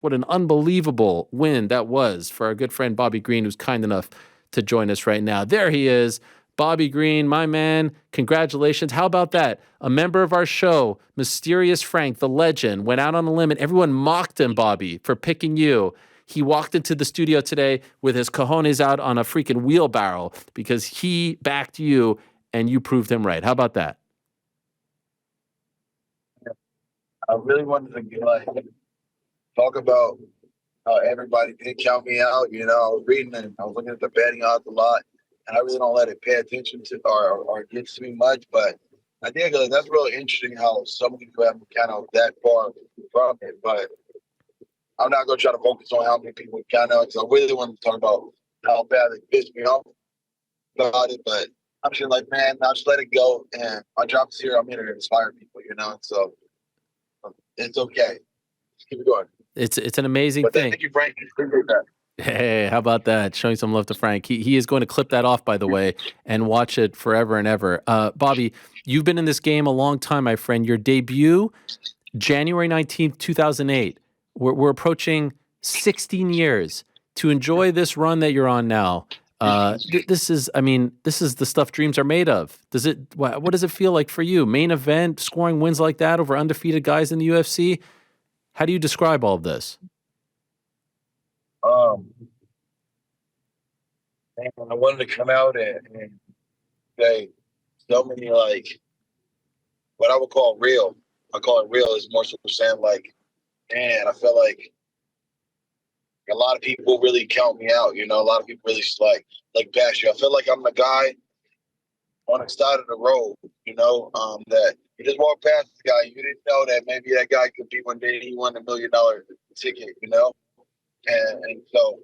What an unbelievable win that was for our good friend Bobby Green, who's kind enough to join us right now. There he is. Bobby Green, my man, congratulations. How about that? A member of our show, Mysterious Frank, the legend, went out on a limb and everyone mocked him, Bobby, for picking you. He walked into the studio today with his cojones out on a freaking wheelbarrow because he backed you and you proved him right. How about that? I really wanted to talk about how everybody did count me out. You know, I was reading and I was looking at the betting odds a lot, and I really don't let it pay attention to or get to me much. But I think that's really interesting how some people have kind of that far from it. But I'm not going to try to focus on how many people count out because I really want to talk about how bad it pissed me off about it. But I'm just like, man, I'll just let it go. And my job is here. I'm here to inspire people, you know. So it's okay. Just keep it going. It's an amazing thing. Thank you, Frank. Appreciate that. Hey, how about that? Showing some love to Frank. He is going to clip that off, by the way, and watch it forever and ever. Bobby, you've been in this game a long time, my friend. Your debut, January 19th, 2008. We're approaching 16 years. To enjoy this run that you're on now, this is the stuff dreams are made of. What does it feel like for you? Main event, scoring wins like that over undefeated guys in the UFC? How do you describe all of this? Man, I wanted to come out and say so many, like, what I would call real. I call it real is more so saying, like, man, I felt like a lot of people really count me out. You know, a lot of people really like bash you. I feel like I'm the guy on the side of the road, you know, that you just walk past the guy. You didn't know that maybe that guy could be one day he won $1 million ticket, you know? And so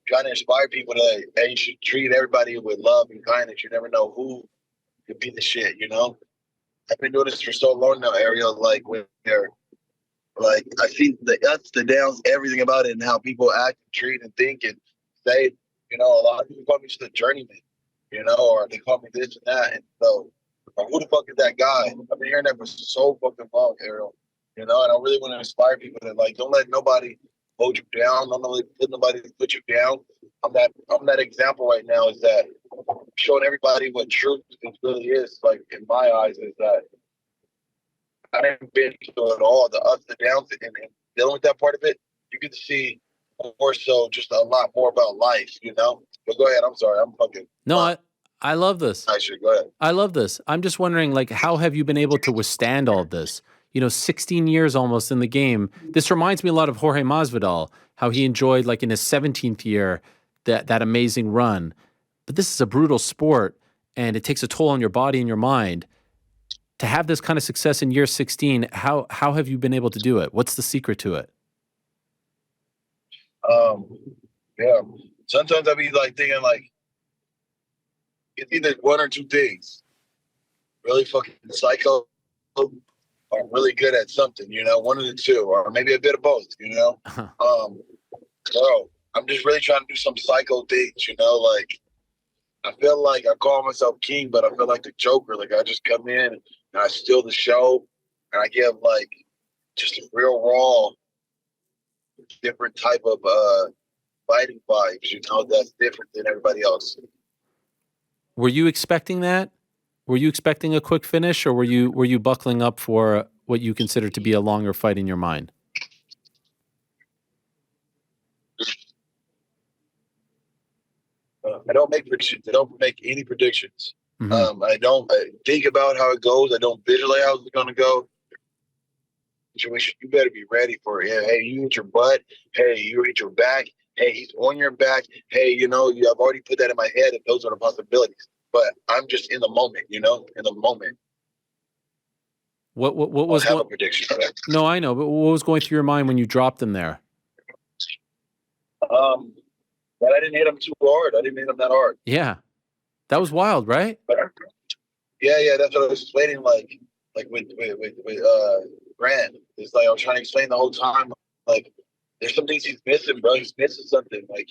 trying to inspire people that, hey, you should treat everybody with love and kindness. You never know who could be the shit, you know? I've been doing this for so long now, Ariel, like when they're like I see the ups, the downs, everything about it and how people act and treat and think and say, you know, a lot of people call me just a journeyman, you know, or they call me this and that. And so who the fuck is that guy? I've been hearing that for so fucking long, Ariel. You know, and I really want to inspire people that like don't let nobody hold you down. Don't let nobody put you down. I'm that example right now is that showing everybody what truth really is, like in my eyes, is that I haven't been through it all, the ups and downs and dealing with that part of it. You get to see more so just a lot more about life, you know? But go ahead, I'm sorry. I'm fucking No, I love this. I should go ahead. I love this. I'm just wondering, like, how have you been able to withstand all of this? 16 years almost in the game. This reminds me a lot of Jorge Masvidal, how he enjoyed, like, in his 17th year, that amazing run. But this is a brutal sport, and it takes a toll on your body and your mind. To have this kind of success in year 16, how have you been able to do it? What's the secret to it? Yeah. Sometimes I be like thinking like it's either one or two things. Really fucking psycho or really good at something, you know, one of the two, or maybe a bit of both, you know. So I'm just really trying to do some psycho things, you know, like I feel like I call myself king, but I feel like the Joker. Like I just come in and I steal the show and I give like just a real raw, different type of fighting vibes, you know, that's different than everybody else. Were you expecting that? Were you expecting a quick finish, or were you buckling up for what you consider to be a longer fight in your mind? I don't make predictions. I don't make any predictions. Mm-hmm. I don't think about how it goes. I don't visualize how it's going to go. You better be ready for it. Yeah, hey, you hit your butt. Hey, you hit your back. Hey, he's on your back. Hey, you know, I've already put that in my head, and those are the possibilities. But I'm just in the moment, you know, in the moment. What was a prediction for that? No, I know, but what was going through your mind when you dropped him there? But I didn't hit him too hard. I didn't hit him that hard. Yeah, that was wild, right? But, yeah, that's what I was explaining. Like with Grant, it's like I was trying to explain the whole time. Like, there's some things he's missing, bro. He's missing something. Like,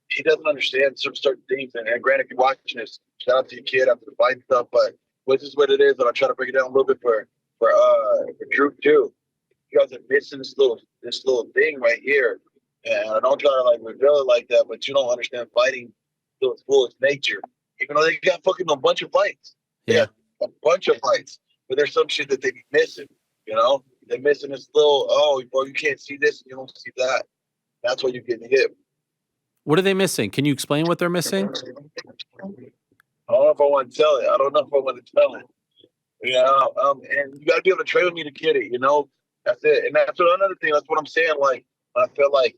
he doesn't understand some certain things. And Grant, if you're watching this, shout out to your kid after the fight and stuff. But this is what it is, and I'll try to break it down a little bit for Drew too. You guys are missing this little this little thing right here. And I don't try to like reveal it like that, but you don't understand fighting to its fullest nature. Even though they got fucking a bunch of fights. They Yeah. got a bunch of fights. But there's some shit that they be missing, you know? They're missing this little, oh, bro, you can't see this, you don't see that. That's why you're getting hit. What are they missing? Can you explain what they're missing? I don't know if I want to tell it. I don't know if I want to tell it. And you got to be able to train with me to get it, you know? That's it. And that's another thing. That's what I'm saying. Like, I feel like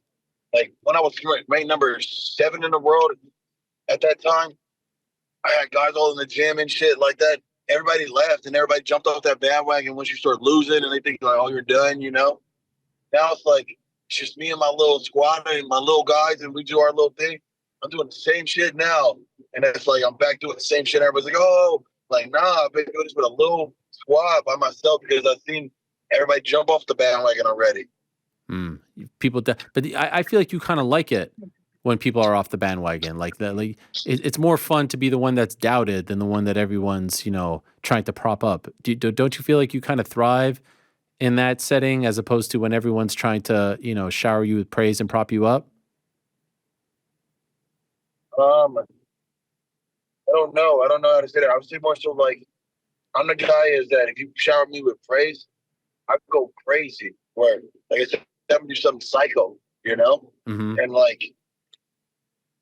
when I was ranked number 7 in the world at that time, I had guys all in the gym and shit like that. Everybody left and everybody jumped off that bandwagon once you start losing and they think like, oh, you're done, you know? Now it's like, it's just me and my little squad and my little guys and we do our little thing. I'm doing the same shit now. And it's like, I'm back doing the same shit. Everybody's like, oh, like, nah, I've been doing this with a little squad by myself because I've seen everybody jump off the bandwagon already. People, but I feel like you kind of like it when people are off the bandwagon like that. Like it's more fun to be the one that's doubted than the one that everyone's, trying to prop up. Don't you feel like you kind of thrive in that setting as opposed to when everyone's trying to, shower you with praise and prop you up? I don't know. I don't know how to say that. I would say more so like, I'm the guy is that if you shower me with praise, I go crazy. Where, like I said, I'm gonna do something psycho, you know? Mm-hmm. And like,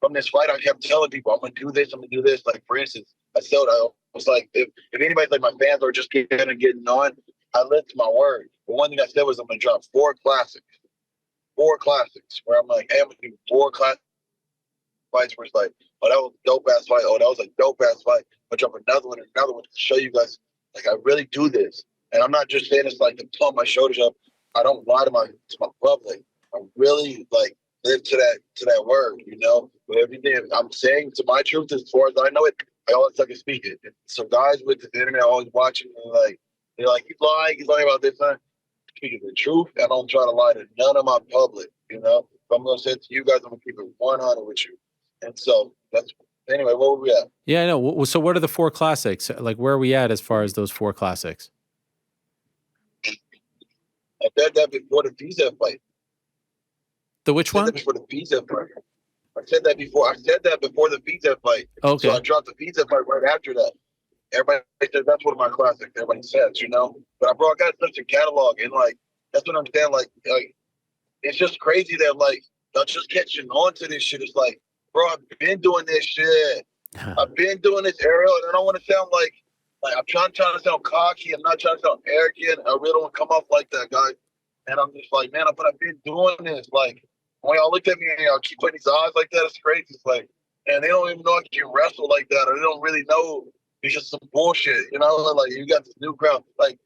from this fight, I kept telling people, I'm gonna do this, I'm gonna do this. Like, for instance, I was like, if anybody's like my fans are just getting on, I live to my word. But one thing I said was I'm gonna drop 4 classics. 4 classics where I'm like, hey, I'm gonna do 4 classic fights where it's like, oh, that was a dope ass fight. Oh, that was a dope ass fight. I'll drop another one to show you guys, like, I really do this. And I'm not just saying it's like to pump my shoulders up. I don't lie to my public. I really like live to that word, you know. But everything I'm saying to my truth as far as I know it, I always like to speak it. So guys with the internet always watching and like they're like, he's lying about this, man. Speaking the truth. I don't try to lie to none of my public, you know. If I'm gonna say it to you guys, I'm gonna keep it 100 with you. And so that's anyway, what were we at? Yeah, I know. So what are the 4 classics? Like, where are we at as far as those 4 classics? I said that before the visa fight. The which one? Before the visa fight. I said that before the visa fight. Okay. So I dropped the visa fight right after that. Everybody says that's one of my classics. Everybody says, you know. But I got such a catalog, and like that's what I'm saying. Like it's just crazy that like I'm just catching on to this shit. It's like, bro, I've been doing this shit. I've been doing this, Ariel, and I don't want to sound like I'm trying to sound cocky. I'm not trying to sound arrogant. I really don't want to come off like that, guy. And I'm just like, man, but I've been doing this. Like, when y'all look at me and y'all keep putting these eyes like that, it's crazy. It's like, and they don't even know I can wrestle like that, or they don't really know. It's just some bullshit, you know? Like, you got this new crowd. Like,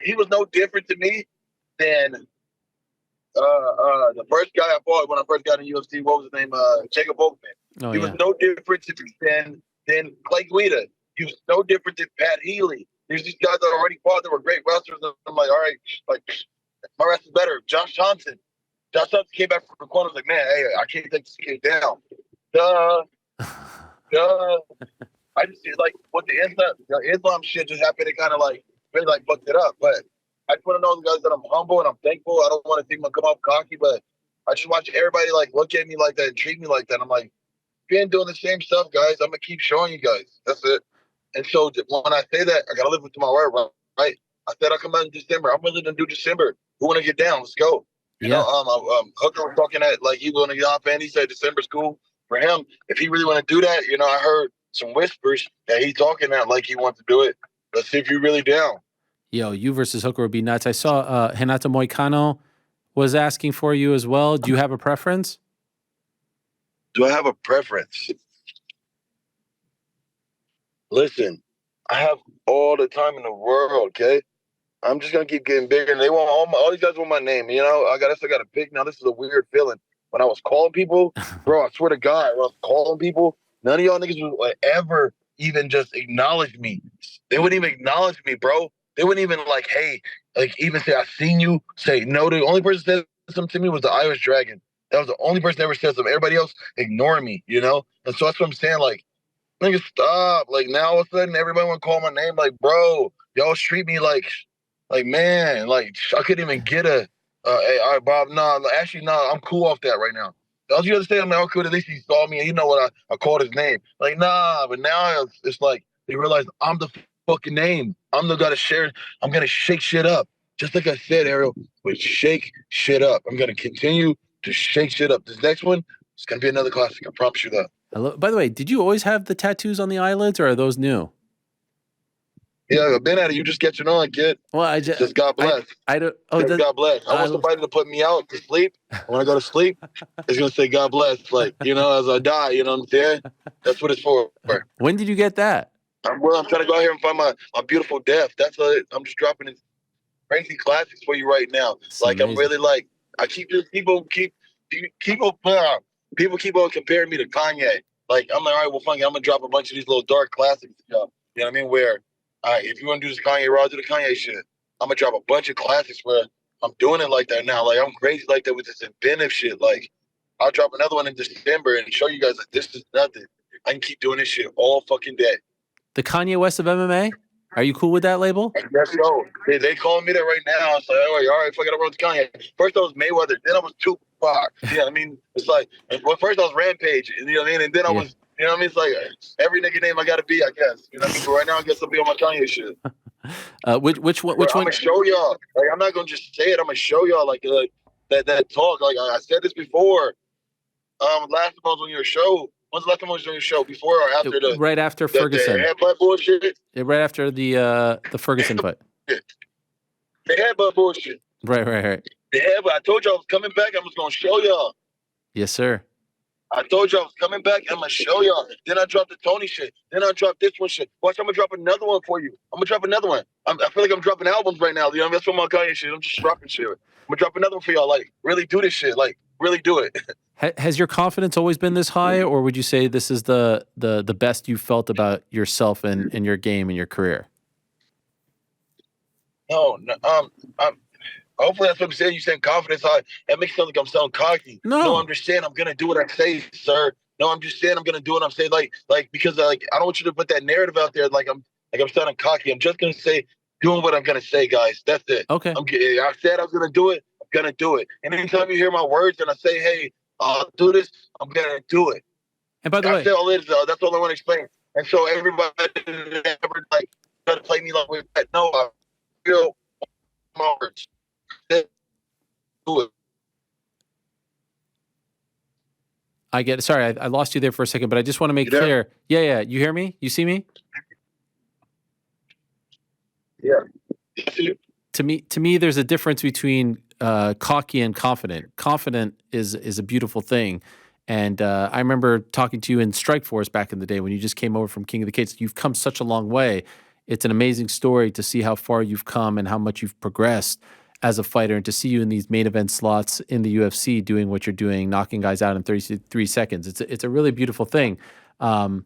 he was no different to me than the first guy I fought when I first got in UFC. What was his name? Jacob Volkman. He was no different to me than Clay Guida. He was no different than Pat Healy. There's these guys that already fought that were great wrestlers. And I'm like, all right, like, my wrestler's better. Josh Johnson came back from the corner. I was like, man, hey, I can't take this kid down. Duh. I just see like what the Islam shit just happened. It kind of like really like fucked it up. But I just want to know the guys that I'm humble and I'm thankful. I don't want to think I'm come off cocky, but I just watch everybody like look at me like that and treat me like that. I'm like, been doing the same stuff, guys. I'm gonna keep showing you guys. That's it. And so when I say that, I gotta live up to my word, right? I said I'll come out in December. I'm willing to do December. Who wanna get down? Let's go. You know, Hooker was talking that like he wanna get off, and he said December's cool for him. If he really wanna do that, you know, I heard some whispers that he's talking that like he wants to do it. Let's see if you're really down. Yo, you versus Hooker would be nuts. I saw Renato Moicano was asking for you as well. Do you have a preference? Do I have a preference? Listen, I have all the time in the world, okay? I'm just gonna keep getting bigger, and they want all these guys want my name. You know, I got to pick. Now this is a weird feeling. When I was calling people, bro, I swear to God, when I was calling people, none of y'all niggas would ever even just acknowledge me. They wouldn't even acknowledge me, bro. They wouldn't even like, hey, like even say I seen you. Say no. The only person that said something to me was the Irish Dragon. That was the only person that ever said something. Everybody else ignoring me, you know. And so that's what I'm saying. Like, nigga, stop. Like now, all of a sudden, everybody want to call my name. Like, bro, y'all treat me like man, like I couldn't even get a Hey, all right, Bob. No, actually, no, I'm cool off that right now. Don't you understand? I'm like, okay, at least he saw me and he know what I called his name. Like, nah, but now it's like they realize I'm the fucking name. I'm the guy to share. I'm gonna shake shit up. Just like I said, Ariel, but shake shit up. I'm gonna continue to shake shit up. This next one, it's gonna be another classic. I promise you that. By the way, did you always have the tattoos on the eyelids, or are those new? Yeah, I've been at it. You just catching on, kid. Well, Just God bless. I don't. Oh, Just God bless. I want I, somebody to put me out to sleep. When I go to sleep, it's gonna say God bless. Like, as I die, you know what I'm saying? That's what it's for. when did you get that? I'm trying to go out here and find my beautiful death. That's it. I'm just dropping these crazy classics for you right now. It's like amazing. I'm really like I keep people keep on comparing me to Kanye. Like I'm like, all right, well, funky. I'm gonna drop a bunch of these little dark classics. You know what I mean? Where, all right, if you want to do this Kanye, I'll do the Kanye shit. I'm gonna drop a bunch of classics where I'm doing it like that now. Like I'm crazy like that with this inventive shit. Like I'll drop another one in December and show you guys that this is nothing. I can keep doing this shit all fucking day. The Kanye West of MMA? Are you cool with that label? Yes, so they calling me that right now. It's like, all right, fuck it, I wrote Kanye. First I was Mayweather, then I was Tupac. You know what I mean? It's like, well, first I was Rampage, you know what I mean? And then I was, you know what I mean? It's like every nigga name I gotta be, I guess. You know what I mean? But right now I guess I'll be on my Kanye shit. Which one? I'm gonna show y'all. Like I'm not gonna just say it. I'm gonna show y'all like that talk. Like I said this before. Last time I was on your show. When's the last time I was on your show? Before or after right after Ferguson? The headbutt bullshit. Yeah, right after the Ferguson fight. The headbutt bullshit. Right. The headbutt. I told y'all I was coming back. I was gonna show y'all. Yes, sir. I told y'all I was coming back. I'm gonna show y'all. Then I dropped the Tony shit. Then I dropped this one shit. Watch, I'm gonna drop another one for you. I'm gonna drop another one. I feel like I'm dropping albums right now. You know, that's what my Kanye shit. I'm just dropping shit. I'm gonna drop another one for y'all. Like, really do this shit. Like, really do it. Has your confidence always been this high, or would you say this is the best you felt about yourself and your game and your career? No, hopefully that's what I'm saying. You saying confidence high. That makes it sound like I'm sound cocky. No, I'm just saying I'm gonna do what I say, sir. No, I'm just saying I'm gonna do what I'm saying. Like because I don't want you to put that narrative out there. Like I'm sounding cocky. I'm just gonna say doing what I'm gonna say, guys. That's it. Okay. I said I was gonna do it. I'm gonna do it. And anytime you hear my words and I say, hey, I'll do this, I'm gonna do it. And by the way, that's all I want to explain. And so everybody ever like try to play me like with that. No, I feel my words. Do it. I get it. Sorry, I lost you there for a second, but I just want to make clear. Yeah. You hear me? You see me? Yeah. To me, there's a difference between cocky and confident. Confident is a beautiful thing. And I remember talking to you in Strikeforce back in the day when you just came over from King of the Kids. You've come such a long way. It's an amazing story to see how far you've come and how much you've progressed as a fighter, and to see you in these main event slots in the UFC doing what you're doing, knocking guys out in 33 seconds. It's a really beautiful thing. I'm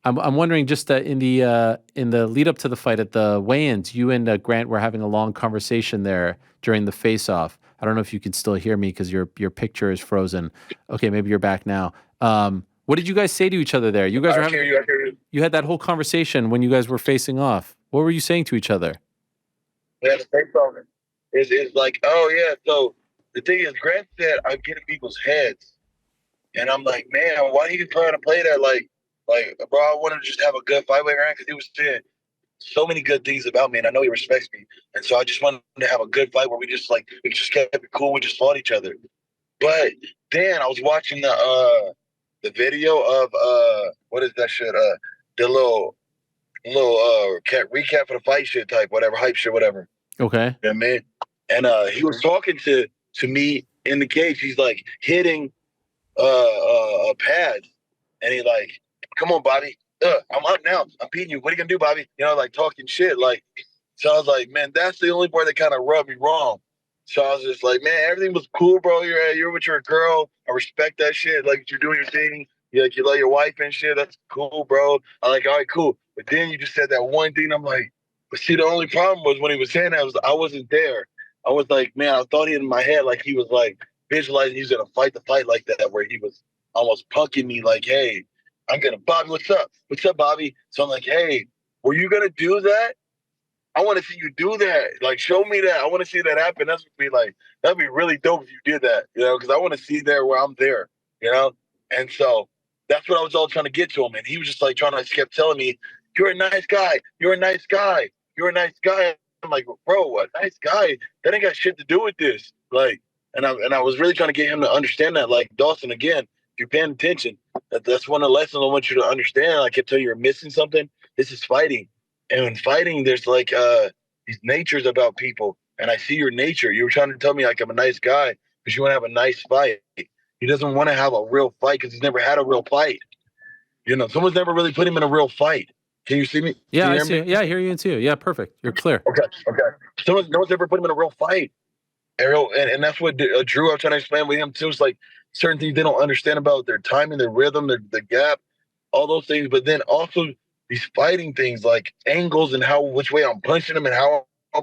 wondering, just in the lead up to the fight at the weigh-ins, you and Grant were having a long conversation there during the face-off. I don't know if you can still hear me because your picture is frozen. Okay, maybe you're back now. What did you guys say to each other there? You guys were having. I hear you. You had that whole conversation when you guys were facing off. What were you saying to each other? We had a face-off. It's like, oh yeah. So the thing is, Grant said I'm getting people's heads, and I'm like, man, why are you trying to play that? Like, bro, I wanted to just have a good fight with Grant because he was saying so many good things about me, and I know he respects me, and so I just wanted to have a good fight where we just kept it cool, we just fought each other. But then I was watching the video of what is that shit? The little recap for the fight shit type, whatever, hype shit, whatever. Okay. You know what I mean? And he was talking to me in the cage. He's like hitting pads, and he like, come on, Bobby. I'm up now. I'm beating you. What are you gonna do, Bobby? You know, like talking shit. Like, so I was like, man, that's the only part that kind of rubbed me wrong. So I was just like, man, everything was cool, bro. You're with your girl. I respect that shit. Like, you're doing your thing. You love your wife and shit. That's cool, bro. I'm like, all right, cool. But then you just said that one thing. I'm like, but see, the only problem was when he was saying that I wasn't there. I was like, man, I thought he in my head like he was like visualizing he was gonna fight the fight like that, where he was almost punking me like, hey, I'm gonna, Bobby, what's up? What's up, Bobby? So I'm like, hey, were you gonna do that? I want to see you do that. Like, show me that. I want to see that happen. That's what be like. That'd be really dope if you did that. Because I want to see there where I'm there. And so that's what I was all trying to get to him, and he was just like trying to kept telling me, "You're a nice guy. You're a nice guy. You're a nice guy." I'm like, "Bro, a nice guy? That ain't got shit to do with this." Like, and I was really trying to get him to understand that. Like, Dawson, again, if you're paying attention, that's one of the lessons I want you to understand. I kept telling you you're missing something. This is fighting. And in fighting, there's like these natures about people. And I see your nature. You were trying to tell me like I'm a nice guy because you want to have a nice fight. He doesn't want to have a real fight because he's never had a real fight. Someone's never really put him in a real fight. Can you see me? Yeah, Can you I hear see. me? Yeah, I hear you too. Yeah, perfect. You're clear. Okay. No one's ever put him in a real fight. Ariel, and that's what Drew, I was trying to explain with him too. It's like certain things they don't understand about their timing, their rhythm, the gap, all those things. But then also these fighting things like angles and which way I'm punching them and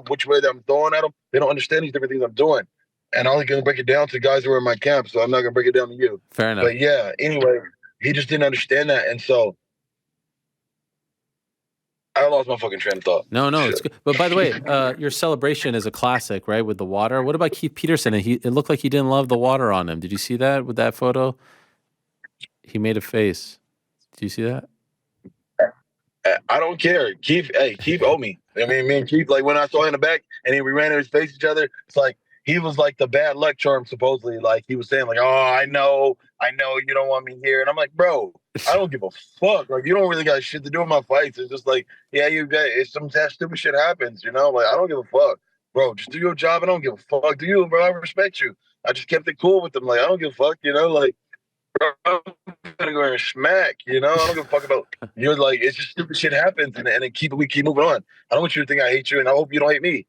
which way that I'm throwing at them. They don't understand these different things I'm doing. And I'm only going to break it down to guys who are in my camp, so I'm not going to break it down to you. Fair enough. But yeah, anyway, he just didn't understand that. And so I lost my fucking train of thought. No, it's good. But by the way, your celebration is a classic, right? With the water. What about Keith Peterson? It looked like he didn't love the water on him. Did you see that with that photo? He made a face. Do you see that? I don't care. Keith owe me. I mean, me and Keith, like when I saw him in the back and we ran in his face each other, it's like he was like the bad luck charm, supposedly. Like he was saying, like, "Oh, I know you don't want me here," and I'm like, "Bro, I don't give a fuck. Like, you don't really got shit to do with my fights. It's just like, yeah, it's some stupid shit happens, Like, I don't give a fuck, bro. Just do your job. I don't give a fuck. Do you, bro? I respect you. I just kept it cool with them. Like, I don't give a fuck, Like, bro, I'm gonna go and smack, I don't give a fuck about you're like it's just stupid shit happens and then we keep moving on. I don't want you to think I hate you and I hope you don't hate me.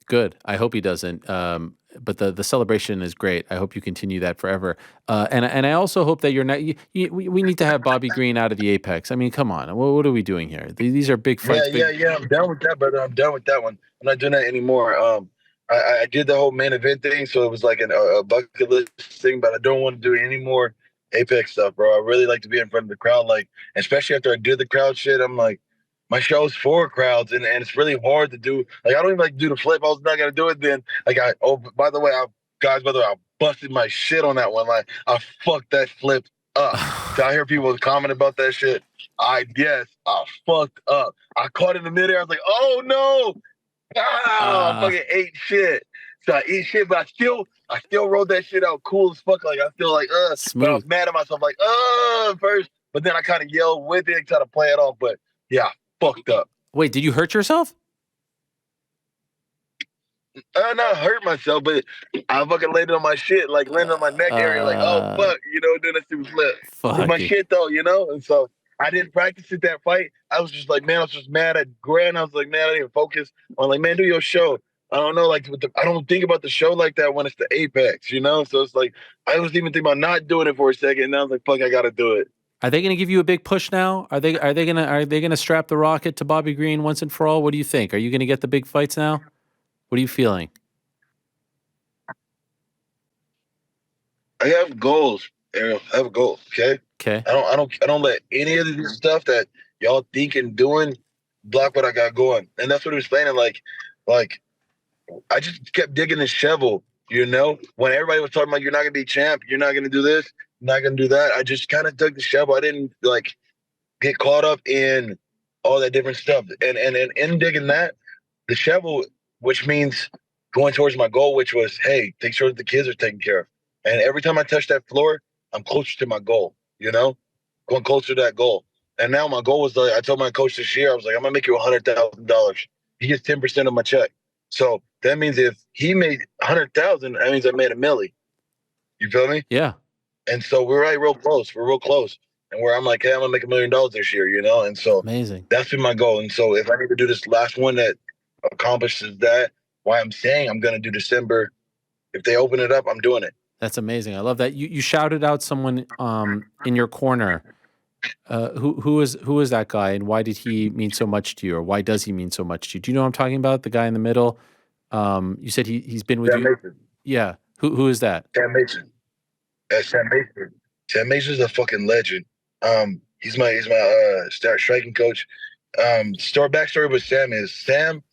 Good. I hope he doesn't. But the celebration is great. I hope you continue that forever. And I also hope that you're not. We need to have Bobby Green out of the Apex. I mean, come on. What are we doing here? These are big fights. Yeah. I'm done with that, brother. I'm done with that one. I'm not doing that anymore. I did the whole main event thing, so it was like a bucket list thing, but I don't want to do any more Apex stuff, bro. I really like to be in front of the crowd, like especially after I did the crowd shit. I'm like, my show's for crowds, and it's really hard to do. Like, I don't even like to do the flip. I was not gonna do it then. Like, by the way, I busted my shit on that one. Like, I fucked that flip up. So I hear people comment about that shit. I fucked up. I caught it in the midair. I was like, oh no, I fucking ate shit. So I eat shit, but I still rode that shit out cool as fuck. Like, I feel like, Smooth. but I was mad at myself, like, first. But then I kind of yelled with it, try to play it off. But yeah, fucked up. Wait, did you hurt yourself? Not hurt myself, but I fucking landed on my shit, like landed on my neck area, like, oh fuck, then I see was flip. It's my shit though, And so I didn't practice it that fight. I was just like, man, I was just mad at Grant. I was like, man, I didn't even focus. I'm like, man, do your show. I don't know, like I don't think about the show like that when it's the Apex, So it's like I was even thinking about not doing it for a second, and I was like, fuck, I gotta do it. Are they going to give you a big push now? Are they going to strap the rocket to Bobby Green once and for all? What do you think? Are you going to get the big fights now? What are you feeling? I have goals, Ariel. I have a goal. Okay. Okay. I don't let any of this stuff that y'all think and doing block what I got going. And that's what he was saying. Like I just kept digging the shovel. When everybody was talking about you're not gonna be champ, you're not gonna do this, you're not gonna do that. I just kind of dug the shovel. I didn't like get caught up in all that different stuff. And in digging that, the shovel, which means going towards my goal, which was, hey, make sure that the kids are taken care of. And every time I touch that floor, I'm closer to my goal, going closer to that goal. And now my goal was, like, I told my coach this year, I was like, I'm going to make you $100,000. He gets 10% of my check. So that means if he made $100,000, that means I made $1 million. You feel me? Yeah. And so we're real close. We're real close. And where I'm like, hey, I'm going to make $1 million this year, And so amazing. That's been my goal. And so if I need to do this last one that accomplishes that, why I'm saying I'm going to do December, if they open it up, I'm doing it. That's amazing. I love that. You shouted out someone in your corner. Who is that guy, and why did he mean so much to you, or why does he mean so much to you? Do you know what I'm talking about? The guy in the middle. You said he's been with Sam you. Mason. Yeah. Who is that? Sam Mason. Sam Mason. Sam Mason's a fucking legend. He's my striking coach. Backstory with Sam is Sam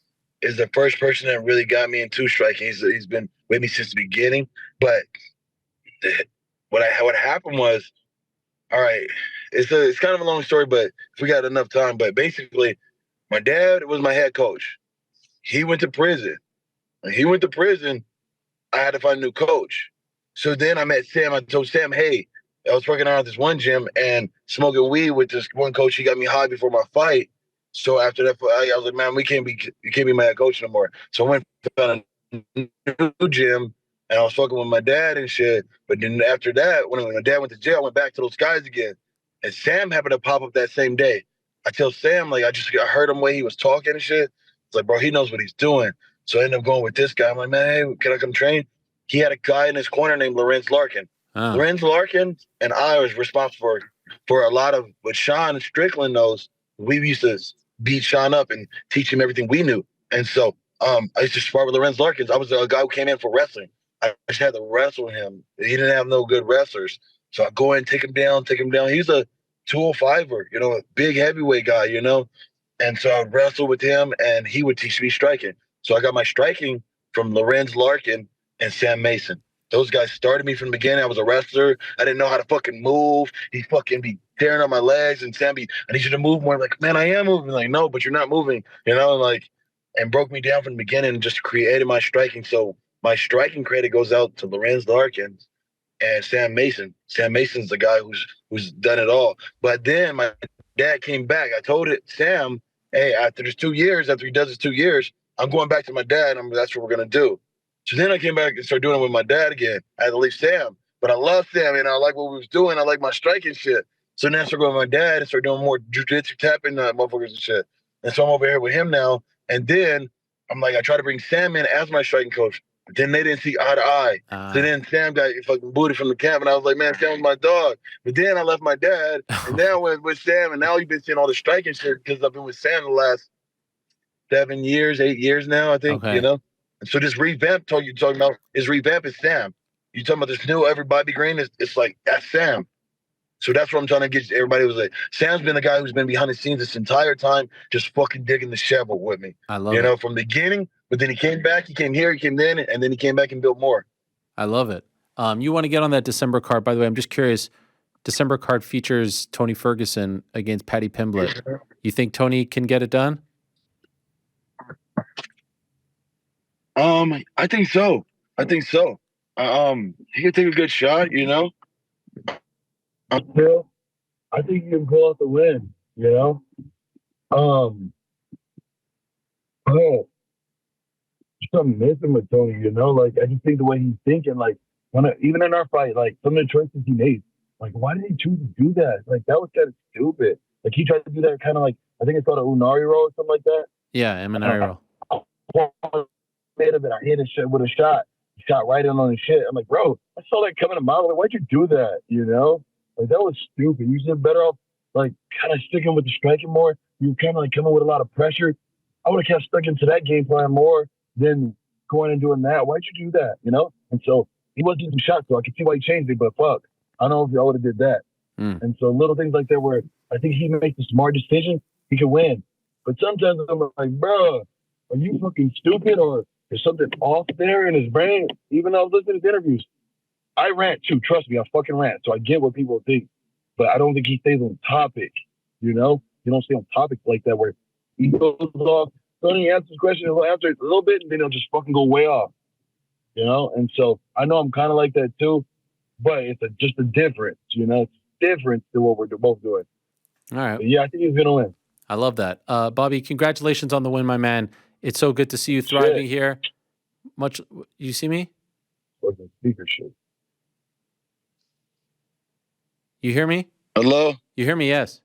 is the first person that really got me into striking. He's been with me since the beginning. But what happened was, all right, it's kind of a long story, but if we got enough time. But basically, my dad was my head coach. He went to prison. When he went to prison, I had to find a new coach. So then I met Sam. I told Sam, hey, I was working out at this one gym and smoking weed with this one coach. He got me high before my fight. So after that, I was like, man, you can't be my head coach no more. So I went to found a new gym and I was fucking with my dad and shit. But then after that, when my dad went to jail, I went back to those guys again. And Sam happened to pop up that same day. I tell Sam, like, I heard him way he was talking and shit. It's like, bro, he knows what he's doing. So I ended up going with this guy. I'm like, man, hey, can I come train? He had a guy in his corner named Lorenz Larkin. Oh. Lorenz Larkin and I was responsible for a lot of what Sean Strickland knows. We used to beat Sean up and teach him everything we knew. And so I used to spar with Lorenz Larkin. I was a guy who came in for wrestling. I just had to wrestle him. He didn't have no good wrestlers. So I go in, take him down. He's a 205er, a big heavyweight guy, And so I'd wrestle with him and he would teach me striking. So I got my striking from Lorenz Larkin and Sam Mason. Those guys started me from the beginning. I was a wrestler. I didn't know how to fucking move. He'd fucking be tearing on my legs, and Sam be, I need you to move more. I'm like, man, I am moving. Like, no, but you're not moving, and broke me down from the beginning and just created my striking. So my striking credit goes out to Lorenz Larkin and Sam Mason. Sam Mason's the guy who's done it all. But then my dad came back. I told Sam, hey, after he does his 2 years, I'm going back to my dad. That's what we're going to do. So then I came back and started doing it with my dad again. I had to leave Sam, but I love Sam, and I like what we was doing. I like my striking shit. So then I started going with my dad and started doing more jiu-jitsu, tapping motherfuckers and shit. And so I'm over here with him now. And then I'm like, I try to bring Sam in as my striking coach. But then they didn't see eye to eye. So then Sam got fucking booted from the camp, and I was like, man, Sam was my dog. But then I left my dad, and then I went with Sam, and now he's been seeing all the striking shit because I've been with Sam the last 8 years now, I think, And so this revamp you're talking about is Sam. You're talking about this new everybody green, it's like, that's Sam. So that's what I'm trying to get everybody was like, Sam's been the guy who's been behind the scenes this entire time, just fucking digging the shovel with me. I love it. From the beginning, but then he came back, he came here, he came then, and then he came back and built more. I love it. You want to get on that December card. By the way, I'm just curious, December card features Tony Ferguson against Paddy Pimblett. You think Tony can get it done? I think so. He could take a good shot, I think he can pull out the win, something missing with Tony, I just think the way he's thinking, even in our fight, some of the choices he made, why did he choose to do that? That was kind of stupid. He tried to do that kind of I think it's called a Unari roll or something like that. Yeah, Unari roll. Made of it. I hit a shot with a shot. Shot right in on the shit. I'm like, bro, I saw that coming a mile away. Why'd you do that? That was stupid. You should have better off kind of sticking with the striking more. You kind of coming with a lot of pressure. I would have kept sticking to that game plan more than going and doing that. Why'd you do that? And so he wasn't getting shots, so I could see why he changed it, but fuck. I don't know if I would have did that. And so little things like that where I think he makes a smart decision, he could win. But sometimes I'm like, bro, are you fucking stupid or there's something off there in his brain? Even though I was listening to his interviews, I rant too. Trust me, I fucking rant. So I get what people think, but I don't think he stays on topic. You don't stay on topic like that where he goes off. So he answers questions, he'll answer it a little bit, and then he'll just fucking go way off. And so I know I'm kind of like that too, but it's just a difference. It's different than what we're both doing. All right. But yeah, I think he's gonna win. I love that, Bobby. Congratulations on the win, my man. It's so good to see you thriving here. You see me? What's the speaker shit? You hear me? Hello? You hear me? Yes.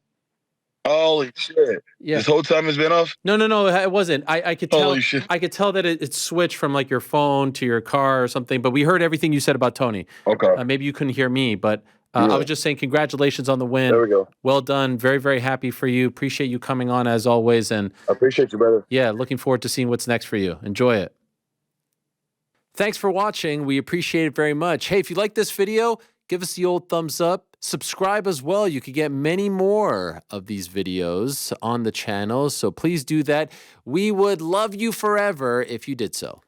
Holy shit. Yeah. This whole time it's been off? No, it wasn't. I could tell. Holy shit. I could tell that it switched from your phone to your car or something, but we heard everything you said about Tony. Okay. Maybe you couldn't hear me, but I was just saying congratulations on the win. There we go. Well done. Very, very happy for you. Appreciate you coming on as always. And I appreciate you, brother. Yeah, looking forward to seeing what's next for you. Enjoy it. Thanks for watching. We appreciate it very much. Hey, if you like this video, give us the old thumbs up. Subscribe as well. You could get many more of these videos on the channel. So please do that. We would love you forever if you did so.